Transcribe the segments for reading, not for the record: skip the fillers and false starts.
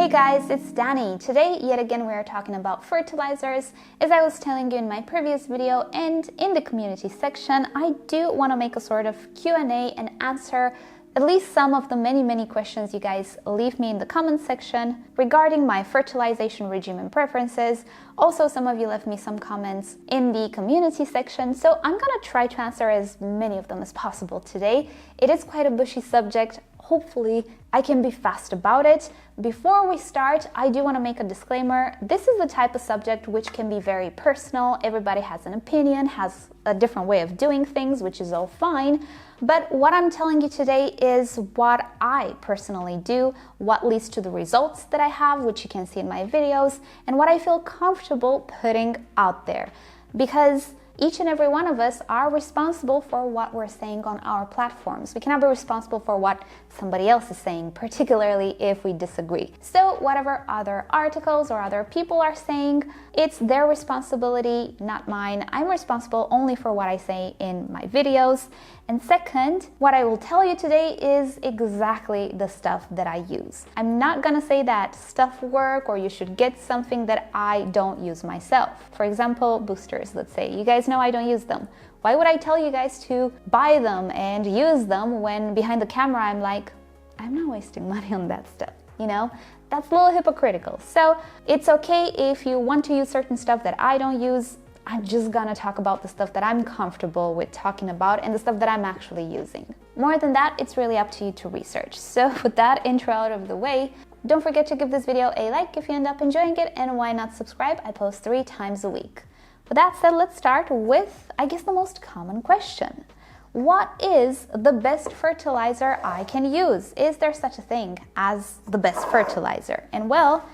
Hey guys, it's Danny. Today, yet again, we are talking about fertilizers. As I was telling you in my previous video and in the community section, I do want to make a sort of Q&A and answer at least some of the many questions you guys leave me in the comment section regarding my fertilization regime and preferences. Also, some of you left me some comments in the community section, so I'm gonna try to answer as many of them as possible today. It is quite a bushy subject. Hopefully, I can be fast about it. Before we start, I do want to make a disclaimer. This is the type of subject which can be very personal. Everybody has an opinion, has a different way of doing things, which is all fine. But what I'm telling you today is what I personally do, what leads to the results that I have, which you can see in my videos, and what I feel comfortable putting out there. Because each and every one of us are responsible for what we're saying on our platforms. We cannot be responsible for what somebody else is saying, particularly if we disagree. So whatever other articles or other people are saying, it's their responsibility, not mine. I'm responsible only for what I say in my videos. And second, what I will tell you today is exactly the stuff that I use. I'm not gonna say that stuff work or you should get something that I don't use myself. For example, boosters, let's say. You guys know I don't use them. Why would I tell you guys to buy them and use them when behind the camera I'm like, I'm not wasting money on that stuff, you know? That's a little hypocritical. So it's okay if you want to use certain stuff that I don't use. I'm just gonna talk about the stuff that I'm comfortable with talking about and the stuff that I'm actually using. More than that, it's really up to you to research. So with that intro out of the way, don't forget to give this video a like if you end up enjoying it, and why not subscribe? I post 3 times a week. With that said, let's start with, I guess, the most common question. What is the best fertilizer I can use? Is there such a thing as the best fertilizer? And well,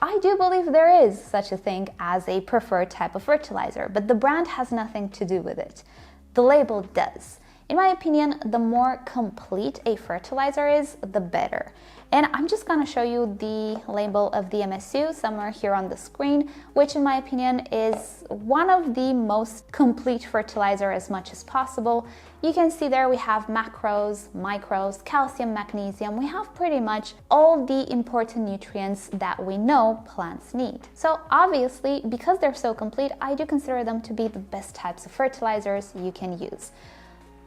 I do believe there is such a thing as a preferred type of fertilizer, but the brand has nothing to do with it. The label does. In my opinion, the more complete a fertilizer is, the better. And I'm just gonna show you the label of the MSU somewhere here on the screen, which in my opinion is one of the most complete fertilizer as much as possible. You can see there we have macros, micros, calcium, magnesium. We have pretty much all the important nutrients that we know plants need. So obviously, because they're so complete, I do consider them to be the best types of fertilizers you can use.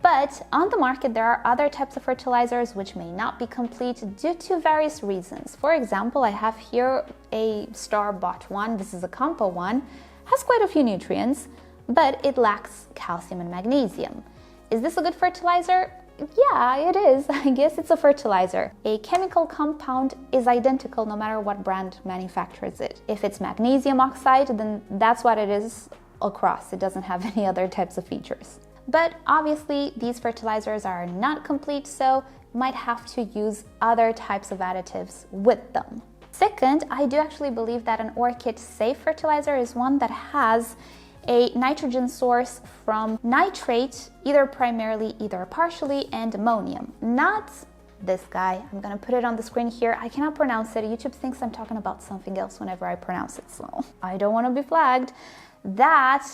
But on the market, there are other types of fertilizers which may not be complete due to various reasons. For example, I have here a store-bought one. This is a compo one. Has quite a few nutrients, but it lacks calcium and magnesium. Is this a good fertilizer? Yeah, it is. I guess it's a fertilizer. A chemical compound is identical no matter what brand manufactures it. If it's magnesium oxide, then that's what it is across. It doesn't have any other types of features. But obviously, these fertilizers are not complete, so you might have to use other types of additives with them. Second, I do actually believe that an orchid safe fertilizer is one that has a nitrogen source from nitrate, either primarily, either partially, and ammonium. Not this guy. I'm gonna put it on the screen here. I cannot pronounce it. YouTube thinks I'm talking about something else whenever I pronounce it, so I don't want to be flagged. That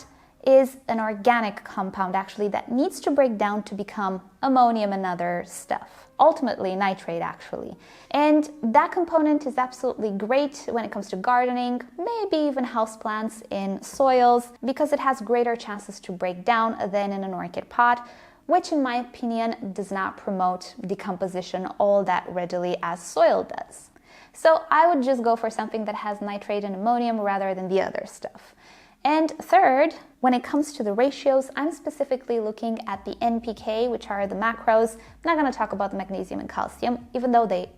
is an organic compound actually that needs to break down to become ammonium and other stuff. Ultimately nitrate actually. And that component is absolutely great when it comes to gardening, maybe even houseplants in soils, because it has greater chances to break down than in an orchid pot, which in my opinion does not promote decomposition all that readily as soil does. So I would just go for something that has nitrate and ammonium rather than the other stuff. And third, when it comes to the ratios, I'm specifically looking at the NPK, which are the macros. I'm not going to talk about the magnesium and calcium, even though they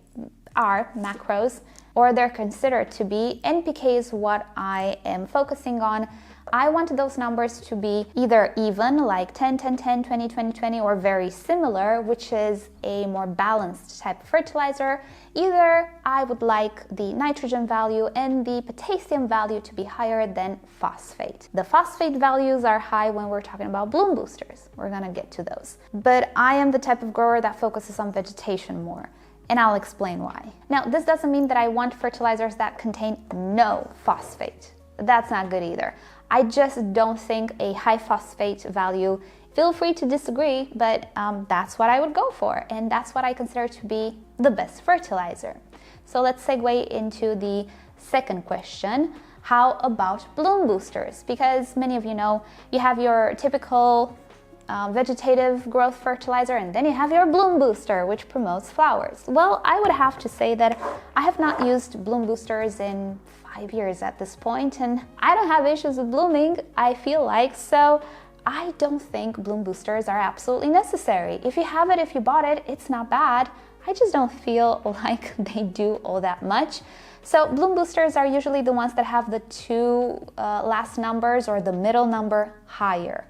are macros, or they're considered to be. NPK is what I am focusing on. I want those numbers to be either even, like 10, 10, 10, 20, 20, 20, or very similar, which is a more balanced type of fertilizer. Either I would like the nitrogen value and the potassium value to be higher than phosphate. The phosphate values are high when we're talking about bloom boosters. We're gonna get to those. But I am the type of grower that focuses on vegetation more, and I'll explain why. Now, this doesn't mean that I want fertilizers that contain no phosphate. That's not good either. I just don't think a high phosphate value, feel free to disagree, but that's what I would go for, and that's what I consider to be the best fertilizer. So let's segue into the second question. How about bloom boosters? Because many of you know, you have your typical vegetative growth fertilizer, and then you have your bloom booster, which promotes flowers. Well, I would have to say that I have not used bloom boosters in 5 years at this point, and I don't have issues with blooming, I feel like, so I don't think bloom boosters are absolutely necessary. If you have it, if you bought it, it's not bad. I just don't feel like they do all that much. So bloom boosters are usually the ones that have the two last numbers or the middle number higher.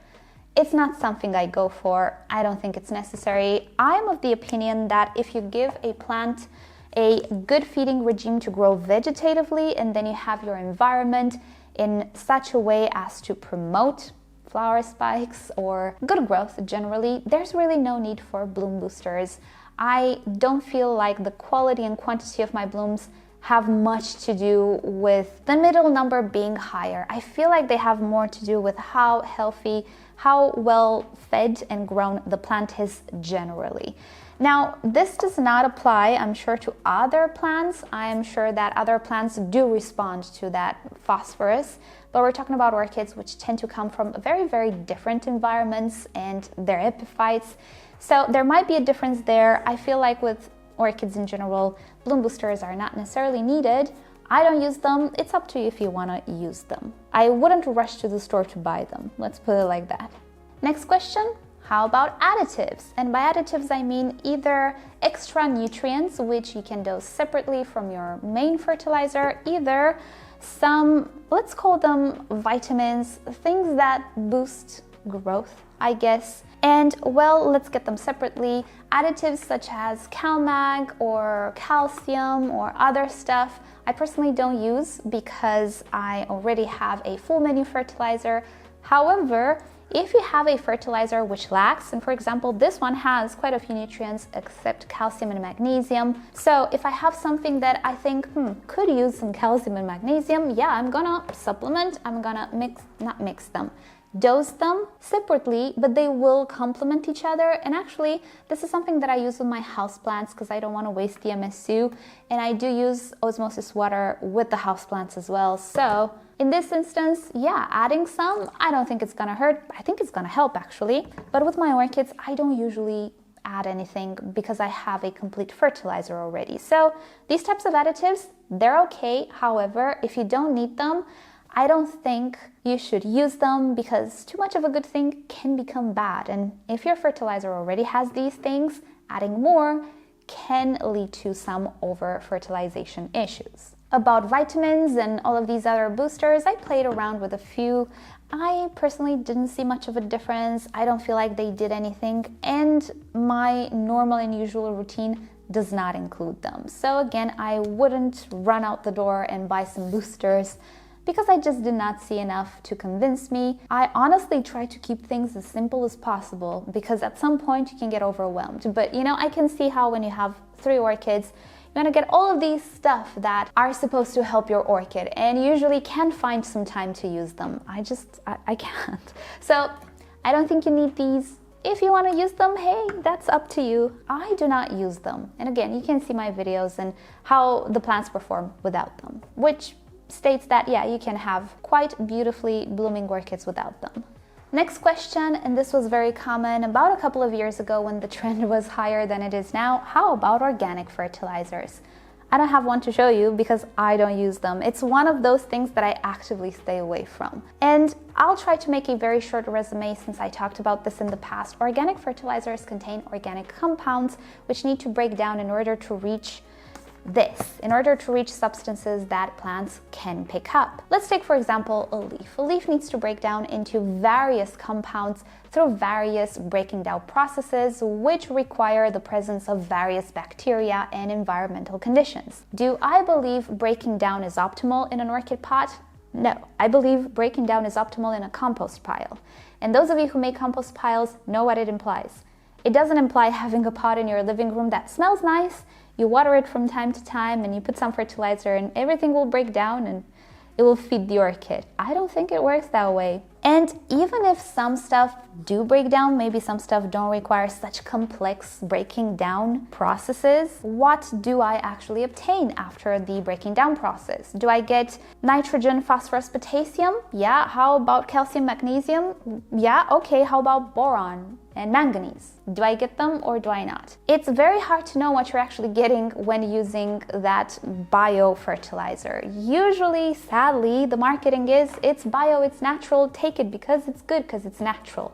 It's not something I go for. I don't think it's necessary. I'm of the opinion that if you give a plant a good feeding regime to grow vegetatively, and then you have your environment in such a way as to promote flower spikes or good growth generally, there's really no need for bloom boosters. I don't feel like the quality and quantity of my blooms have much to do with the middle number being higher. I feel like they have more to do with how healthy, how well fed and grown the plant is generally. Now, this does not apply, I'm sure, to other plants. I'm sure that other plants do respond to that phosphorus, but we're talking about orchids, which tend to come from very, very different environments and they're epiphytes. So there might be a difference there. I feel like with orchids in general, bloom boosters are not necessarily needed. I don't use them. It's up to you if you want to use them. I wouldn't rush to the store to buy them. Let's put it like that. Next question. How about additives? And by additives, I mean either extra nutrients, which you can dose separately from your main fertilizer, either some, let's call them vitamins, things that boost growth, I guess. And well, let's get them separately. Additives such as CalMag or calcium or other stuff, I personally don't use because I already have a full menu fertilizer. However, if you have a fertilizer which lacks, and for example, this one has quite a few nutrients except calcium and magnesium. So if I have something that I think could use some calcium and magnesium, yeah, I'm gonna supplement, I'm gonna dose them separately, but they will complement each other. And actually, this is something that I use with my houseplants because I don't want to waste the MSU, and I do use osmosis water with the houseplants as well. So in this instance, yeah, adding some, I don't think it's gonna hurt. I think it's gonna help actually. But with my orchids, I don't usually add anything because I have a complete fertilizer already. So these types of additives, they're okay. However, if you don't need them, I don't think you should use them because too much of a good thing can become bad. And if your fertilizer already has these things, adding more can lead to some over-fertilization issues. About vitamins and all of these other boosters, I played around with a few. I personally didn't see much of a difference. I don't feel like they did anything, and my normal and usual routine does not include them. So again, I wouldn't run out the door and buy some boosters because I just did not see enough to convince me. I honestly try to keep things as simple as possible because at some point you can get overwhelmed. But you know, I can see how when you have 3 orchids, you're gonna get all of these stuff that are supposed to help your orchid, and you usually can't find some time to use them. I can't. So I don't think you need these. If you want to use them, hey, that's up to you. I do not use them. And again, you can see my videos and how the plants perform without them, which states that, yeah, you can have quite beautifully blooming orchids without them. Next question, and this was very common about a couple of years ago when the trend was higher than it is now. How about organic fertilizers? I don't have one to show you because I don't use them. It's one of those things that I actively stay away from. And I'll try to make a very short resume since I talked about this in the past. Organic fertilizers contain organic compounds which need to break down in order to reach substances that plants can pick up. Let's take, for example, a leaf. A leaf needs to break down into various compounds through various breaking down processes, which require the presence of various bacteria and environmental conditions. Do I believe breaking down is optimal in an orchid pot? No, I believe breaking down is optimal in a compost pile. And those of you who make compost piles know what it implies. It doesn't imply having a pot in your living room that smells nice, you water it from time to time, and you put some fertilizer and everything will break down and it will feed the orchid. I don't think it works that way. And even if some stuff do break down, maybe some stuff don't require such complex breaking down processes, what do I actually obtain after the breaking down process? Do I get nitrogen, phosphorus, potassium? Yeah. How about calcium, magnesium? Yeah. Okay. How about boron and manganese? Do I get them or do I not? It's very hard to know what you're actually getting when using that bio fertilizer. Usually, sadly, the marketing is it's bio, it's natural, take it because it's good, because it's natural.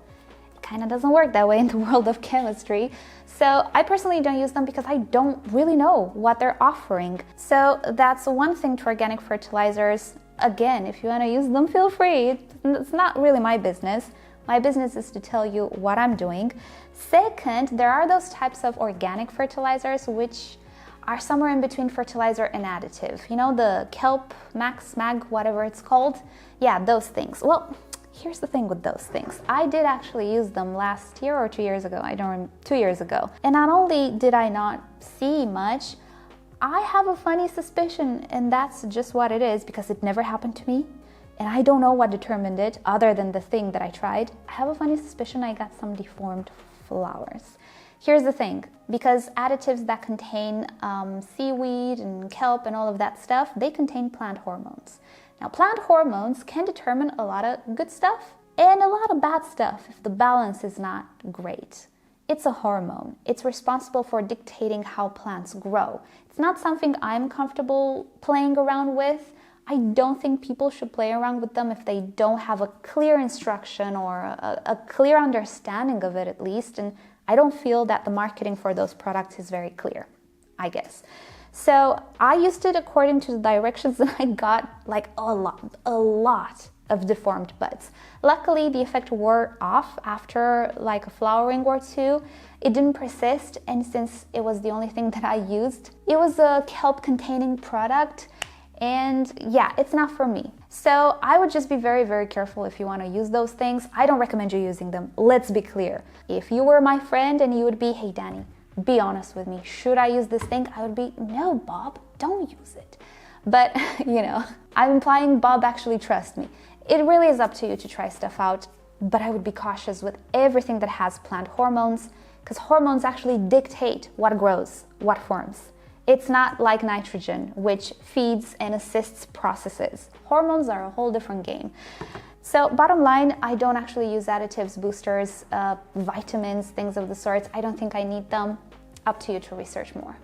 It kind of doesn't work that way in the world of chemistry. So I personally don't use them because I don't really know what they're offering. So that's one thing to organic fertilizers. Again, if you want to use them, feel free. It's not really my business. My business is to tell you what I'm doing. Second, there are those types of organic fertilizers which are somewhere in between fertilizer and additive. You know, the kelp, max, mag, whatever it's called. Yeah, those things. Well, here's the thing with those things. I did actually use them last year or 2 years ago. I don't remember, 2 years ago. And not only did I not see much, I have a funny suspicion, and that's just what it is because it never happened to me. And I don't know what determined it other than the thing that I tried. I have a funny suspicion I got some deformed flowers. Here's the thing, because additives that contain seaweed and kelp and all of that stuff, they contain plant hormones. Now, plant hormones can determine a lot of good stuff and a lot of bad stuff if the balance is not great. It's a hormone. It's responsible for dictating how plants grow. It's not something I'm comfortable playing around with. I don't think people should play around with them if they don't have a clear instruction or a clear understanding of it at least. And I don't feel that the marketing for those products is very clear, I guess. So I used it according to the directions and I got like a lot of deformed buds. Luckily, the effect wore off after like a flowering or two. It didn't persist, and since it was the only thing that I used, it was a kelp containing product. And yeah, it's not for me. So I would just be very, very careful if you want to use those things. I don't recommend you using them. Let's be clear. If you were my friend and you would be, hey Danny, be honest with me. Should I use this thing? I would be, no, Bob, don't use it. But, you know, I'm implying Bob actually trusts me. It really is up to you to try stuff out, but I would be cautious with everything that has plant hormones, because hormones actually dictate what grows, what forms. It's not like nitrogen, which feeds and assists processes. Hormones are a whole different game. So bottom line, I don't actually use additives, boosters, vitamins, things of the sort. I don't think I need them. Up to you to research more.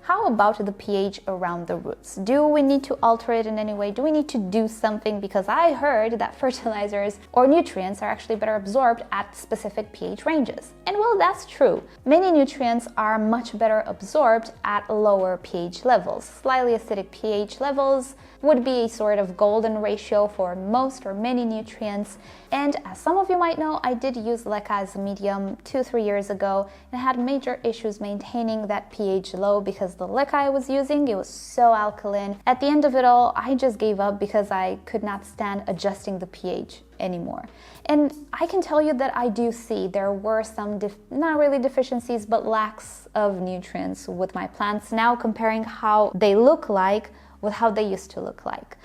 How about the pH around the roots? Do we need to alter it in any way? Do we need to do something? Because I heard that fertilizers or nutrients are actually better absorbed at specific pH ranges. And well, that's true. Many nutrients are much better absorbed at lower pH levels. Slightly acidic pH levels would be a sort of golden ratio for most or many nutrients. And as some of you might know, I did use leca as a medium 2-3 years ago and had major issues maintaining that pH low because the leca I was using, it was so alkaline. At the end of it all, I just gave up because I could not stand adjusting the pH anymore. And I can tell you that I do see there were some, not really deficiencies, but lacks of nutrients with my plants now comparing how they look like with how they used to look like.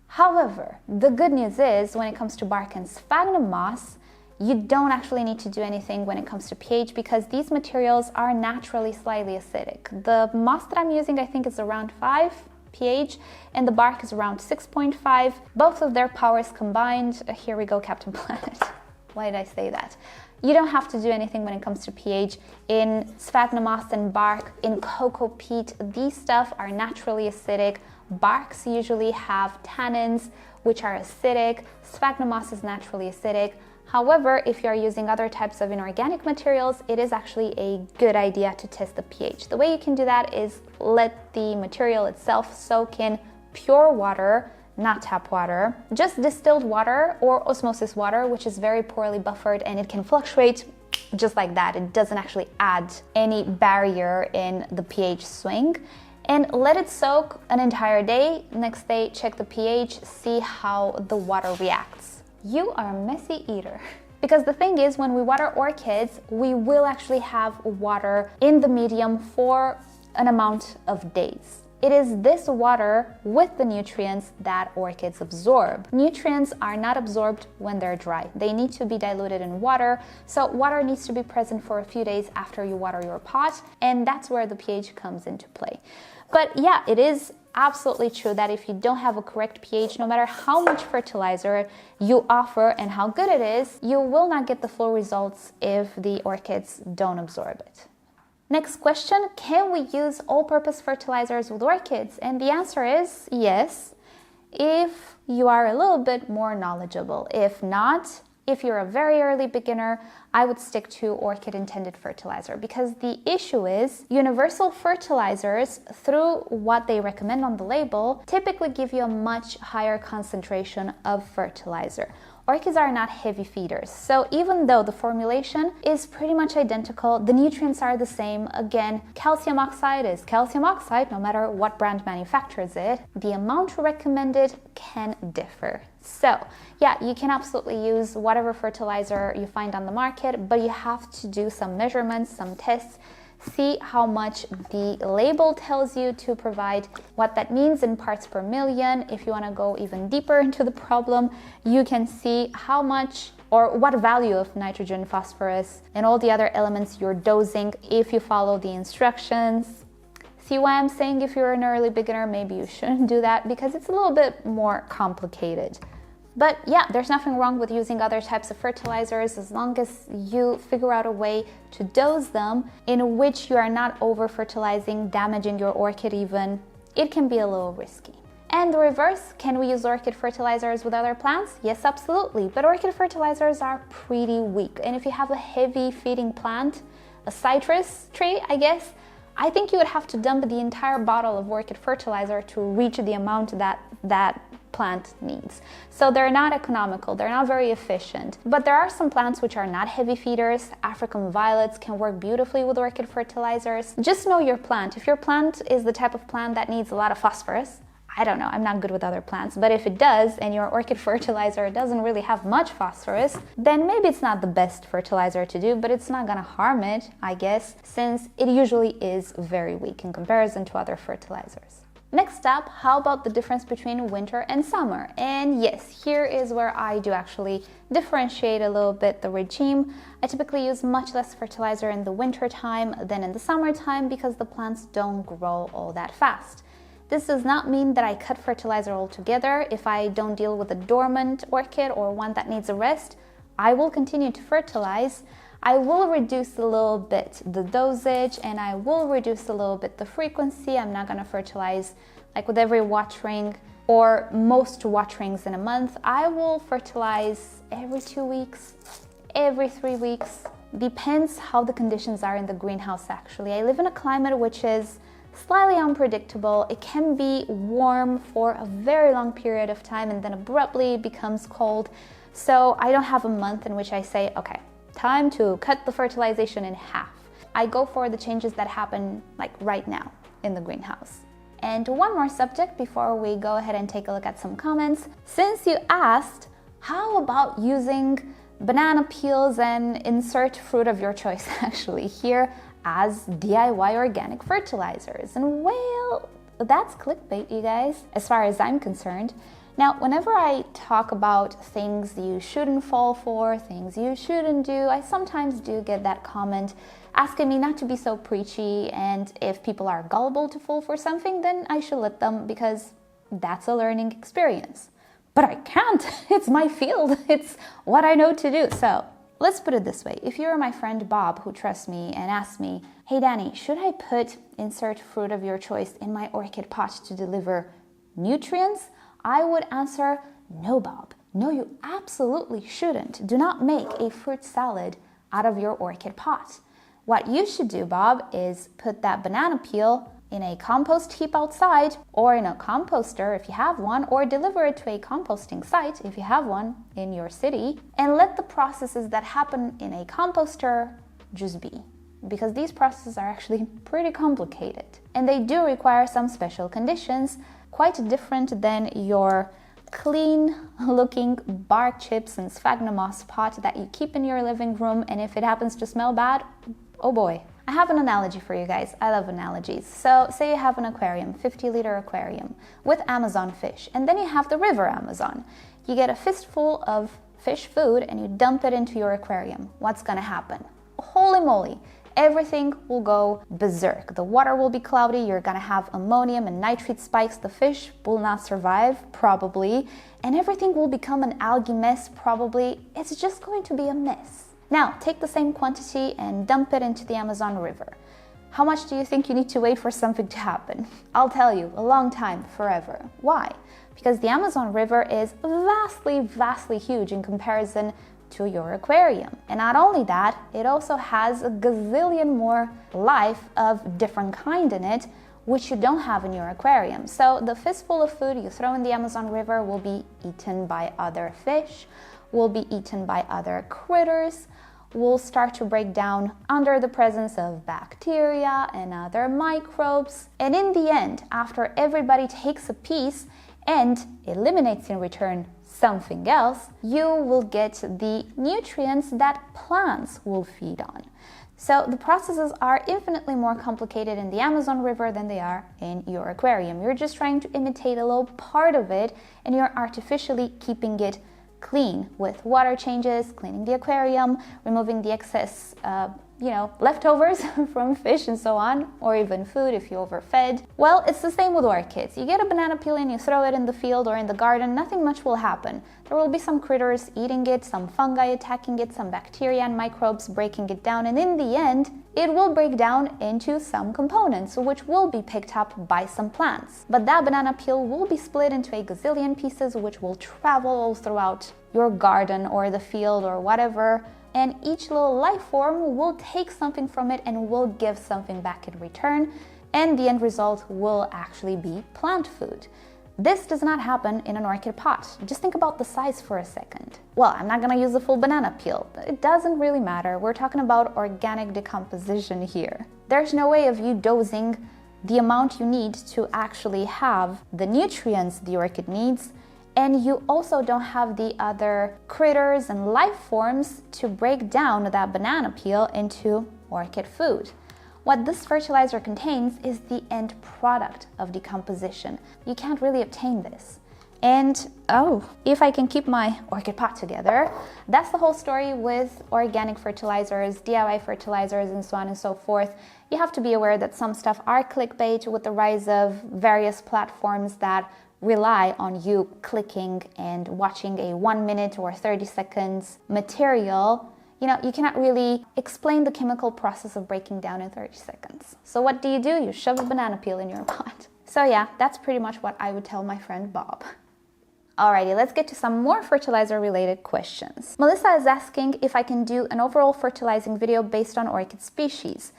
However, the good news is when it comes to bark and sphagnum moss, you don't actually need to do anything when it comes to pH because these materials are naturally slightly acidic. The moss that I'm using, I think, is around 5 pH and the bark is around 6.5. Both of their powers combined, here we go, Captain Planet. Why did I say that? You don't have to do anything when it comes to pH. In sphagnum moss and bark, in cocoa peat, these stuff are naturally acidic. Barks usually have tannins, which are acidic. Sphagnum moss is naturally acidic. However, if you're using other types of inorganic materials, it is actually a good idea to test the pH. The way you can do that is let the material itself soak in pure water, not tap water, just distilled water or osmosis water, which is very poorly buffered and it can fluctuate just like that. It doesn't actually add any barrier in the pH swing. And let it soak an entire day. Next day, check the pH, see how the water reacts. You are a messy eater. Because the thing is, when we water orchids, we will actually have water in the medium for an amount of days. It is this water with the nutrients that orchids absorb. Nutrients are not absorbed when they're dry. They need to be diluted in water, so water needs to be present for a few days after you water your pot, and that's where the pH comes into play. But yeah, it is absolutely true that if you don't have a correct pH, no matter how much fertilizer you offer and how good it is, you will not get the full results if the orchids don't absorb it. Next question, can we use all-purpose fertilizers with orchids? And the answer is yes, if you are a little bit more knowledgeable. If not, if you're a very early beginner, I would stick to orchid-intended fertilizer, because the issue is universal fertilizers, through what they recommend on the label, typically give you a much higher concentration of fertilizer. Orchids are not heavy feeders, so even though the formulation is pretty much identical, the nutrients are the same. Again, calcium oxide is calcium oxide no matter what brand manufactures it. The amount recommended can differ. So yeah, you can absolutely use whatever fertilizer you find on the market, but you have to do some measurements, some tests, see how much the label tells you to provide, what that means in parts per million. If you want to go even deeper into the problem, you can see how much or what value of nitrogen, phosphorus, and all the other elements you're dosing if you follow the instructions. See why I'm saying if you're an early beginner, maybe you shouldn't do that, because it's a little bit more complicated. But yeah, there's nothing wrong with using other types of fertilizers as long as you figure out a way to dose them in which you are not over-fertilizing, damaging your orchid even. It can be a little risky. And the reverse, can we use orchid fertilizers with other plants? Yes, absolutely. But orchid fertilizers are pretty weak. And if you have a heavy feeding plant, a citrus tree, I guess, I think you would have to dump the entire bottle of orchid fertilizer to reach the amount that plant needs. So they're not economical, they're not very efficient. But there are some plants which are not heavy feeders. African violets can work beautifully with orchid fertilizers. Just know your plant. If your plant is the type of plant that needs a lot of phosphorus, I don't know, I'm not good with other plants, but if it does and your orchid fertilizer doesn't really have much phosphorus, then maybe it's not the best fertilizer to do, but it's not gonna harm it, I guess, since it usually is very weak in comparison to other fertilizers. Next up, how about the difference between winter and summer? And yes, here is where I do actually differentiate a little bit the regime. I typically use much less fertilizer in the winter time than in the summertime because the plants don't grow all that fast. This does not mean that I cut fertilizer altogether. If I don't deal with a dormant orchid or one that needs a rest, I will continue to fertilize. I will reduce a little bit the dosage and I will reduce a little bit the frequency. I'm not going to fertilize like with every watering or most waterings in a month. I will fertilize every 2 weeks, every 3 weeks. Depends how the conditions are in the greenhouse actually. I live in a climate which is slightly unpredictable. It can be warm for a very long period of time and then abruptly becomes cold. So I don't have a month in which I say, okay, time to cut the fertilization in half. I go for the changes that happen like right now in the greenhouse. And one more subject before we go ahead and take a look at some comments. Since you asked, how about using banana peels and insert fruit of your choice actually here as DIY organic fertilizers? And well, that's clickbait, you guys, as far as I'm concerned. Now, whenever I talk about things you shouldn't fall for, things you shouldn't do, I sometimes do get that comment asking me not to be so preachy, and if people are gullible to fall for something, then I should let them because that's a learning experience. But I can't, it's my field, it's what I know to do. So let's put it this way, if you're my friend Bob who trusts me and asks me, hey Danny, should I put insert fruit of your choice in my orchid pot to deliver nutrients? I would answer, no, Bob. No, you absolutely shouldn't. Do not make a fruit salad out of your orchid pot. What you should do, Bob, is put that banana peel in a compost heap outside or in a composter if you have one, or deliver it to a composting site if you have one in your city, and let the processes that happen in a composter just be. Because these processes are actually pretty complicated and they do require some special conditions, quite different than your clean looking bark chips and sphagnum moss pot that you keep in your living room, and if it happens to smell bad, oh boy. I have an analogy for you guys. I love analogies. So say you have an aquarium, 50-liter aquarium with Amazon fish, and then you have the river Amazon. You get a fistful of fish food and you dump it into your aquarium. What's gonna happen? Holy moly, everything will go berserk. The water will be cloudy, you're gonna have ammonium and nitrate spikes, the fish will not survive, probably, and everything will become an algae mess, probably. It's just going to be a mess. Now, take the same quantity and dump it into the Amazon River. How much do you think you need to wait for something to happen? I'll tell you, a long time, forever. Why? Because the Amazon River is vastly huge in comparison to your aquarium. And not only that, it also has a gazillion more life of different kind in it, which you don't have in your aquarium. So the fistful of food you throw in the Amazon River will be eaten by other fish, will be eaten by other critters, will start to break down under the presence of bacteria and other microbes. And in the end, after everybody takes a piece and eliminates in return something else, you will get the nutrients that plants will feed on. So the processes are infinitely more complicated in the Amazon River than they are in your aquarium. You're just trying to imitate a little part of it, and you're artificially keeping it clean with water changes, cleaning the aquarium, removing the excess leftovers from fish and so on, or even food if you overfed. Well, it's the same with orchids. You get a banana peel and you throw it in the field or in the garden, nothing much will happen. There will be some critters eating it, some fungi attacking it, some bacteria and microbes breaking it down, and in the end, it will break down into some components, which will be picked up by some plants. But that banana peel will be split into a gazillion pieces, which will travel all throughout your garden or the field or whatever, and each little life form will take something from it and will give something back in return, and the end result will actually be plant food. This does not happen in an orchid pot. Just think about the size for a second. Well, I'm not gonna use the full banana peel. It doesn't really matter. We're talking about organic decomposition here. There's no way of you dosing the amount you need to actually have the nutrients the orchid needs, and you also don't have the other critters and life forms to break down that banana peel into orchid food. What this fertilizer contains is the end product of decomposition. You can't really obtain this. And if I can keep my orchid pot together, that's the whole story with organic fertilizers, DIY fertilizers, and so on and so forth. You have to be aware that some stuff are clickbait with the rise of various platforms that rely on you clicking and watching a 1 minute or 30 seconds material. You cannot really explain the chemical process of breaking down in 30 seconds. So what do? You shove a banana peel in your pot. So yeah, that's pretty much what I would tell my friend Bob. Alrighty, let's get to some more fertilizer related questions. Melissa is asking if I can do an overall fertilizing video based on orchid species.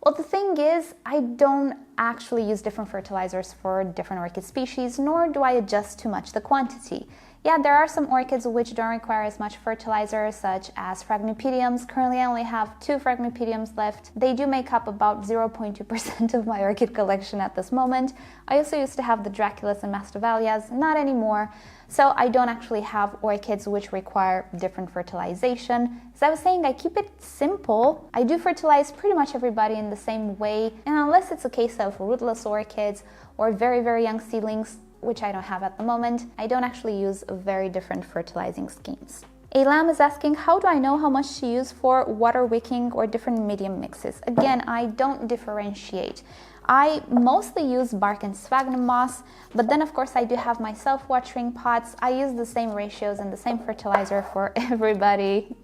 Well, the thing is, I don't actually use different fertilizers for different orchid species, nor do I adjust too much the quantity. Yeah, there are some orchids which don't require as much fertilizer, such as phragmipediums. Currently, I only have 2 phragmipediums left. They do make up about 0.2% of my orchid collection at this moment. I also used to have the Draculas and Masdevallias, not anymore. So I don't actually have orchids which require different fertilization. As I was saying, I keep it simple. I do fertilize pretty much everybody in the same way. And unless it's a case of rootless orchids or very young seedlings, which I don't have at the moment, I don't actually use very different fertilizing schemes. A lamb is asking, how do I know how much to use for water wicking or different medium mixes? Again, I don't differentiate. I mostly use bark and sphagnum moss, but then of course I do have my self-watering pots. I use the same ratios and the same fertilizer for everybody.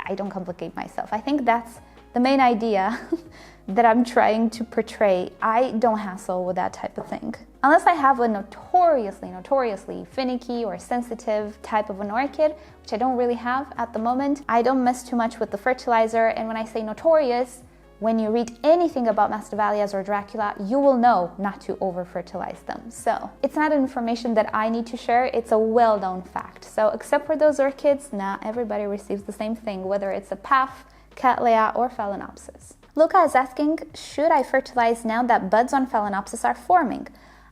I don't complicate myself. I think that's the main idea that I'm trying to portray. I don't hassle with that type of thing. Unless I have a notoriously finicky or sensitive type of an orchid, which I don't really have at the moment, I don't mess too much with the fertilizer. And when I say notorious, when you read anything about Masdevallias or Dracula, you will know not to over-fertilize them. So it's not information that I need to share, it's a well-known fact. So except for those orchids, everybody receives the same thing, whether it's a Paph, Cattleya, or Phalaenopsis. Luca is asking, should I fertilize now that buds on Phalaenopsis are forming?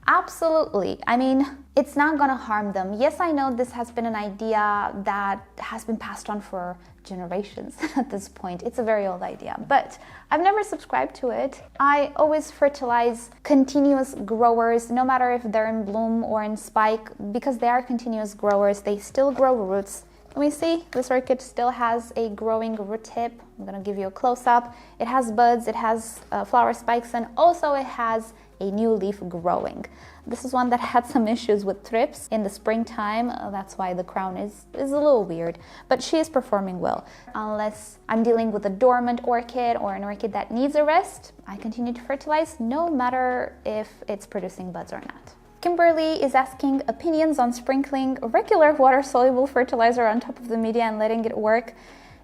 Absolutely. I mean, it's not gonna harm them. Yes, I know this has been an idea that has been passed on for generations at this point. It's a very old idea, but I've never subscribed to it. I always fertilize continuous growers, no matter if they're in bloom or in spike, because they are continuous growers. They still grow roots. Can we see? This orchid still has a growing root tip. I'm gonna give you a close-up. It has buds, it has flower spikes, and also it has a new leaf growing. This is one that had some issues with thrips in the springtime. That's why the crown is a little weird, but she is performing well. Unless I'm dealing with a dormant orchid or an orchid that needs a rest, I continue to fertilize no matter if it's producing buds or not. Kimberly is asking opinions on sprinkling regular water-soluble fertilizer on top of the media and letting it work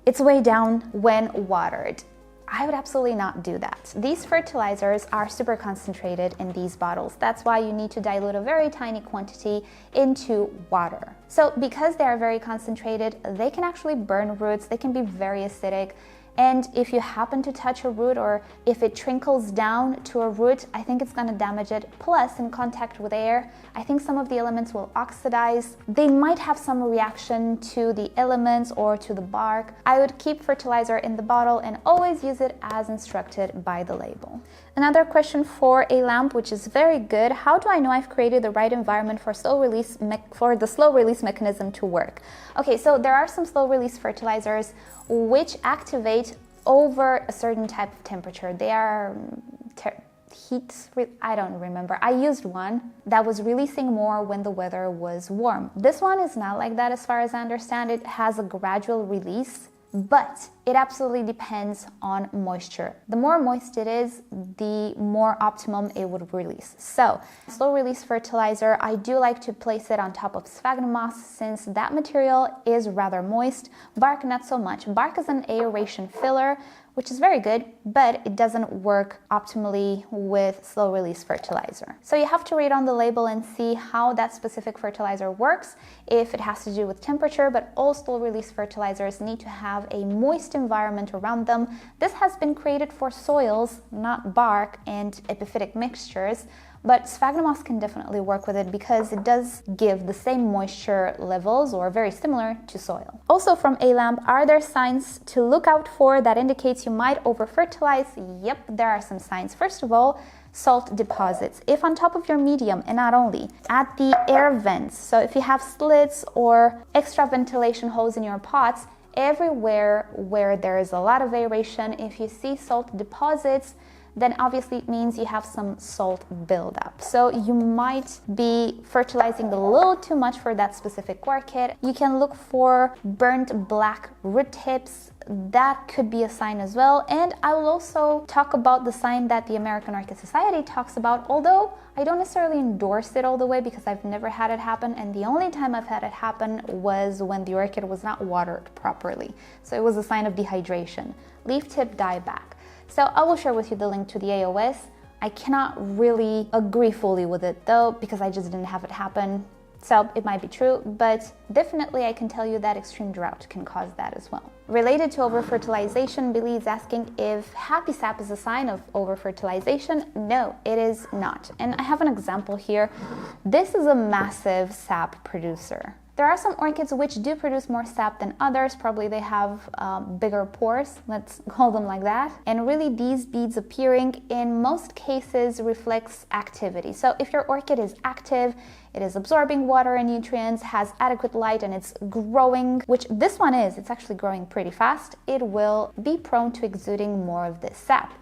its way down when watered. I would absolutely not do that. These fertilizers are super concentrated in these bottles. That's why you need to dilute a very tiny quantity into water. So because they are very concentrated, they can actually burn roots, they can be very acidic. And if you happen to touch a root or if it trickles down to a root, I think it's gonna damage it. Plus, in contact with air, I think some of the elements will oxidize. They might have some reaction to the elements or to the bark. I would keep fertilizer in the bottle and always use it as instructed by the label. Another question for a lamp, which is very good. How do I know I've created the right environment for the slow release mechanism to work? Okay, so there are some slow release fertilizers which activate over a certain type of temperature. They are I don't remember. I used one that was releasing more when the weather was warm. This one is not like that as far as I understand. It has a gradual release, but it absolutely depends on moisture. The more moist it is, the more optimum it would release. So, slow release fertilizer, I do like to place it on top of sphagnum moss since that material is rather moist. Bark, not so much. Bark is an aeration filler, which is very good, but it doesn't work optimally with slow release fertilizer. So you have to read on the label and see how that specific fertilizer works, if it has to do with temperature, but all slow release fertilizers need to have a moist environment around them. This has been created for soils, not bark and epiphytic mixtures, but sphagnum moss can definitely work with it because it does give the same moisture levels or very similar to soil. Also from a lamp, are there signs to look out for that indicates you might over-fertilize? Yep, there are some signs. First of all, salt deposits. If on top of your medium, and not only, at the air vents, so if you have slits or extra ventilation holes in your pots, everywhere where there is a lot of aeration, if you see salt deposits, then obviously it means you have some salt buildup. So you might be fertilizing a little too much for that specific orchid. You can look for burnt black root tips. That could be a sign as well. And I will also talk about the sign that the American Orchid Society talks about, although I don't necessarily endorse it all the way because I've never had it happen, and the only time I've had it happen was when the orchid was not watered properly. So it was a sign of dehydration. Leaf tip dieback. So I will share with you the link to the AOS. I cannot really agree fully with it though, because I just didn't have it happen. So it might be true, but definitely I can tell you that extreme drought can cause that as well. Related to over-fertilization, Billy is asking if happy sap is a sign of over-fertilization. No, it is not. And I have an example here. This is a massive sap producer. There are some orchids which do produce more sap than others. Probably they have bigger pores, let's call them like that. And really these beads appearing in most cases reflects activity. So if your orchid is active, it is absorbing water and nutrients, has adequate light, and it's growing, which this one is, it's actually growing pretty fast, it will be prone to exuding more of this sap.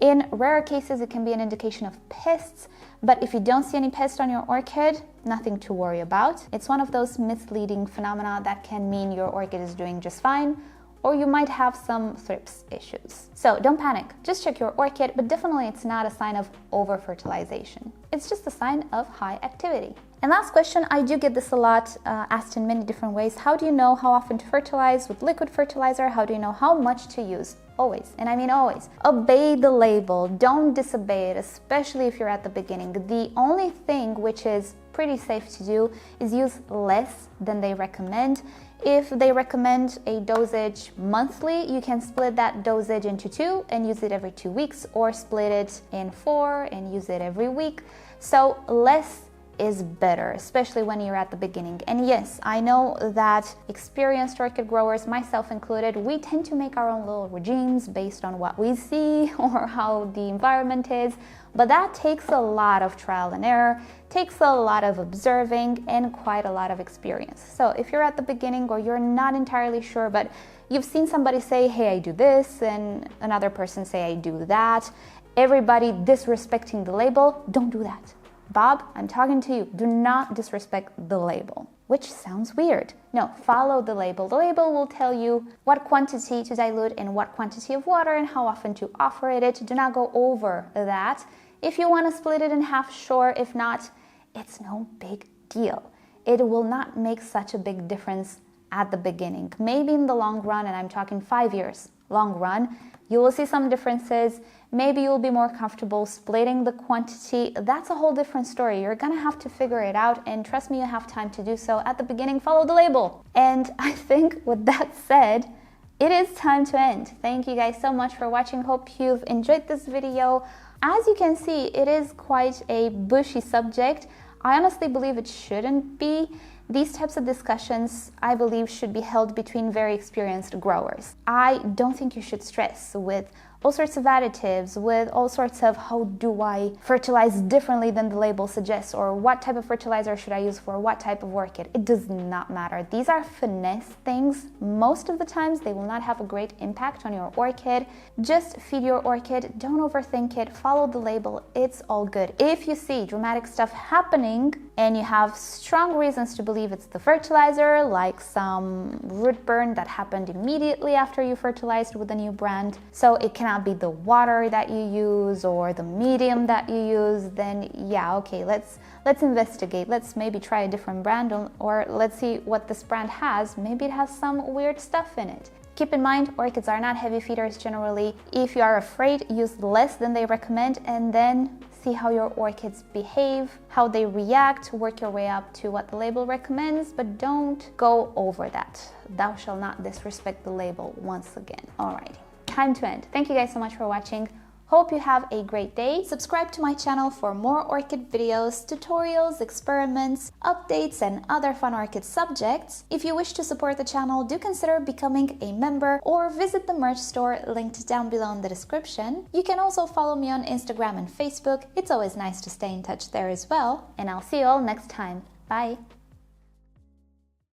In rare cases, it can be an indication of pests, but if you don't see any pests on your orchid, nothing to worry about. It's one of those misleading phenomena that can mean your orchid is doing just fine, or you might have some thrips issues. So don't panic, just check your orchid, but definitely it's not a sign of over-fertilization. It's just a sign of high activity. And last question, I do get this a lot, asked in many different ways. How do you know how often to fertilize with liquid fertilizer? How do you know how much to use? Always, and I mean always. Obey the label, don't disobey it, especially if you're at the beginning. The only thing which is pretty safe to do is use less than they recommend. If they recommend a dosage monthly, you can split that dosage into 2 and use it every 2 weeks, or split it in 4 and use it every week. So less is better, especially when you're at the beginning. And yes, I know that experienced orchid growers, myself included, we tend to make our own little regimes based on what we see or how the environment is, but that takes a lot of trial and error, takes a lot of observing, and quite a lot of experience. So if you're at the beginning or you're not entirely sure, but you've seen somebody say, hey, I do this, and another person say, I do that, everybody disrespecting the label, don't do that. Bob, I'm talking to you. Do not disrespect the label, which sounds weird. No, follow the label. The label will tell you what quantity to dilute and what quantity of water and how often to offer it. Do not go over that. If you want to split it in half, sure. If not, it's no big deal. It will not make such a big difference at the beginning. Maybe in the long run, and I'm talking 5 years, long run, you will see some differences. Maybe you'll be more comfortable splitting the quantity. That's a whole different story. You're gonna have to figure it out, and trust me, you have time to do so. At the beginning, follow the label. And I think with that said, it is time to end. Thank you guys so much for watching. Hope you've enjoyed this video. As you can see, it is quite a bushy subject. I honestly believe it shouldn't be. These types of discussions, I believe, should be held between very experienced growers. I don't think you should stress with all sorts of additives, with all sorts of how do I fertilize differently than the label suggests, or what type of fertilizer should I use for what type of orchid. It does not matter. These are finesse things. Most of the times they will not have a great impact on your orchid. Just feed your orchid, don't overthink it, follow the label, it's all good. If you see dramatic stuff happening and you have strong reasons to believe it's the fertilizer, like some root burn that happened immediately after you fertilized with a new brand, so it cannot be the water that you use or the medium that you use, then yeah, okay, let's investigate. Let's maybe try a different brand, or let's see what this brand has. Maybe it has some weird stuff in it. Keep in mind, orchids are not heavy feeders generally. If you are afraid, use less than they recommend, and then see how your orchids behave, how they react, work your way up to what the label recommends, but don't go over that. Thou shalt not disrespect the label once again. Alrighty, time to end. Thank you guys so much for watching. Hope you have a great day. Subscribe to my channel for more orchid videos, tutorials, experiments, updates, and other fun orchid subjects. If you wish to support the channel, do consider becoming a member or visit the merch store linked down below in the description. You can also follow me on Instagram and Facebook. It's always nice to stay in touch there as well. And I'll see you all next time. Bye!